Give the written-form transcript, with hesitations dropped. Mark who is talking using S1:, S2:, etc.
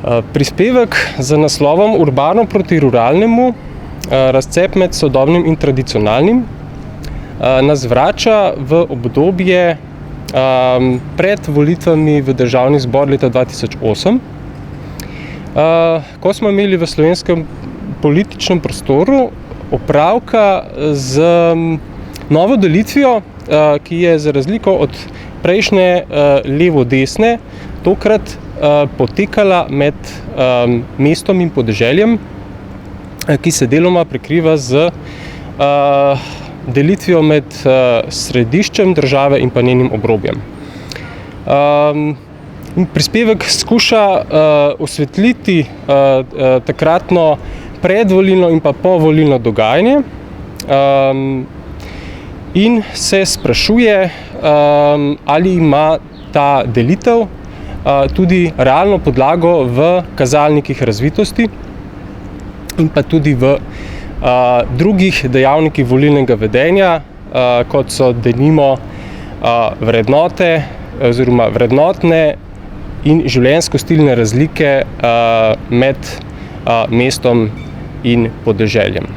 S1: Prispevek z naslovom Urbano proti ruralnemu, razcep med sodobnim in tradicionalnim, nas vrača v obdobje pred volitvami v Državni zbor leta 2008, ko smo imeli v slovenskem političnem prostoru opravka z novo delitvijo, ki je za razliko od prejšnje levo-desne tokrat potekala med mestom in podeželjem, ki se deloma prekriva z delitvijo med središčem države in pa njenim obrobjem. Prispevek skuša osvetliti takratno predvolilno in pa povolilno dogajanje in se sprašuje, ali ima ta delitev tudi realno podlago v kazalnikih razvitosti in pa tudi v drugih dejavnikih volilnega vedenja, kot so denimo vrednote oziroma vrednotne in življenjsko-stilne razlike med mestom in podeželjem.